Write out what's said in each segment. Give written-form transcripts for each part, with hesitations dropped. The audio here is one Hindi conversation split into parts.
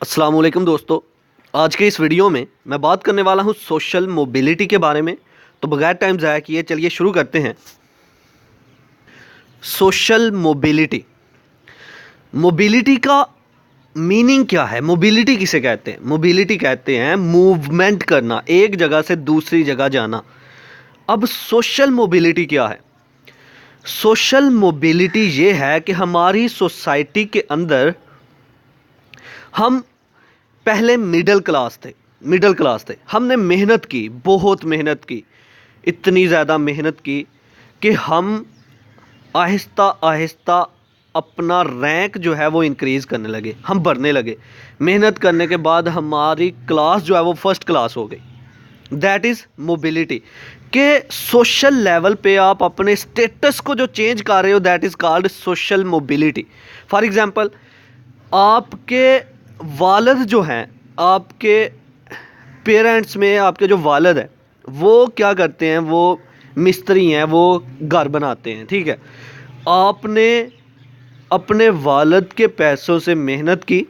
अस्सलाम वालेकुम दोस्तों। आज के इस वीडियो में मैं बात करने वाला हूं सोशल मोबिलिटी के बारे में। तो बगैर टाइम ज़ाया किए चलिए शुरू करते हैं। सोशल मोबिलिटी, मोबिलिटी का मीनिंग क्या है? मोबिलिटी किसे कहते हैं? मोबिलिटी कहते हैं मूवमेंट करना, एक जगह से दूसरी जगह जाना। अब सोशल मोबिलिटी क्या है? सोशल मोबिलिटी ये है कि हमारी सोसाइटी के अंदर हम पहले मिडिल क्लास थे। हमने मेहनत की, बहुत मेहनत की, इतनी ज़्यादा मेहनत की कि हम आहिस्ता आहिस्ता अपना रैंक जो है वो इंक्रीज़ करने लगे, हम बढ़ने लगे। मेहनत करने के बाद हमारी क्लास जो है वो फर्स्ट क्लास हो गई। दैट इज़ मोबिलिटी के सोशल लेवल पे आप अपने स्टेटस को जो चेंज कर रहे हो, that is called social mobility. For example, आपके वालिद जो हैं, आपके पेरेंट्स में आपके जो वालिद हैं वो क्या करते हैं? वो मिस्त्री हैं, वो घर बनाते हैं, ठीक है। आपने अपने वालिद के पैसों से मेहनत की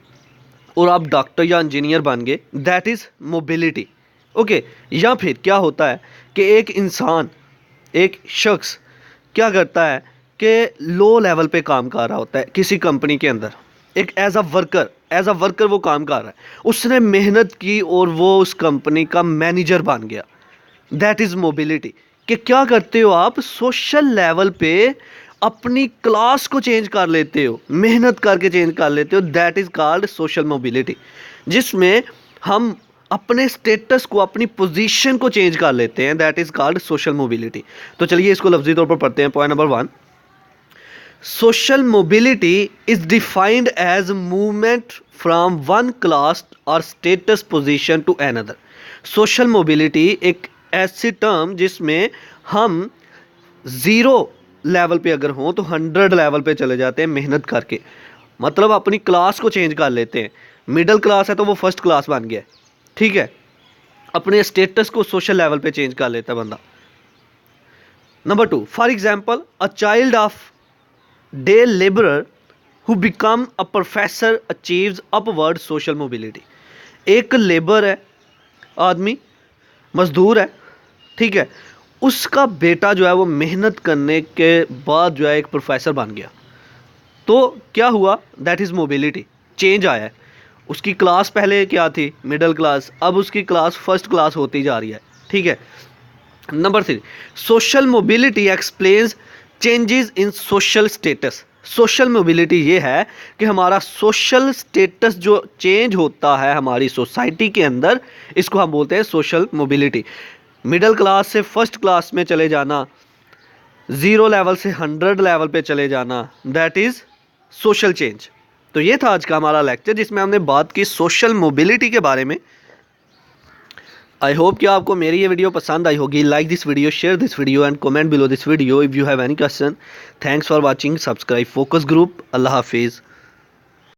और आप डॉक्टर या इंजीनियर बन गए, दैट इज़ मोबिलिटी। ओके। या फिर क्या होता है कि एक इंसान, एक शख्स क्या करता है कि लो लेवल पे काम कर रहा होता है किसी कंपनी के अंदर, एक एज अ वर्कर वो काम कर रहा है। उसने मेहनत की और वो उस कंपनी का मैनेजर बन गया। That is mobility. कि क्या करते हो आप? सोशल लेवल पे अपनी क्लास को चेंज कर लेते हो, मेहनत करके चेंज कर लेते हो। That is called social mobility, जिसमें हम अपने स्टेटस को, अपनी पोजीशन को चेंज कर लेते हैं। That is called social mobility. तो चलिए इसको लफ्जी तौर पर पढ़ते हैं। Point number 1, social mobility is defined as movement from one class or status position to another. social mobility एक ऐसी टर्म जिसमें हम 0 लेवल पे अगर हों तो 100 लेवल पे चले जाते हैं मेहनत करके। मतलब अपनी क्लास को चेंज कर लेते हैं। मिडिल क्लास है तो वो फर्स्ट क्लास बन गया, ठीक है। अपने स्टेटस को सोशल लेवल पे चेंज कर लेता है बंदा। Number 2, for example, a child of day labourer who become a professor achieves upward social mobility. एक लेबर है, आदमी मजदूर है, ठीक है। उसका बेटा जो है वो मेहनत करने के बाद जो है एक प्रोफेसर बन गया। तो क्या हुआ? दैट इज़ मोबिलिटी, चेंज आया है। उसकी क्लास पहले क्या थी? मिडिल क्लास, अब उसकी क्लास फर्स्ट क्लास होती जा रही है, ठीक है। Number 3, social mobility explains changes in social status. Social mobility ये है कि हमारा सोशल स्टेटस जो चेंज होता है हमारी सोसाइटी के अंदर, इसको हम बोलते हैं सोशल मोबिलिटी। मिडिल क्लास से फर्स्ट क्लास में चले जाना, 0 लेवल से 100 लेवल पे चले जाना, दैट इज़ सोशल चेंज। तो ये था आज का हमारा लेक्चर जिसमें हमने बात की सोशल मोबिलिटी के बारे में। आई होप कि आपको मेरी ये वीडियो पसंद आई होगी। Like this video, share this video and comment below this video if you have any question. Thanks for watching. Subscribe focus group. अल्लाह हाफिज़।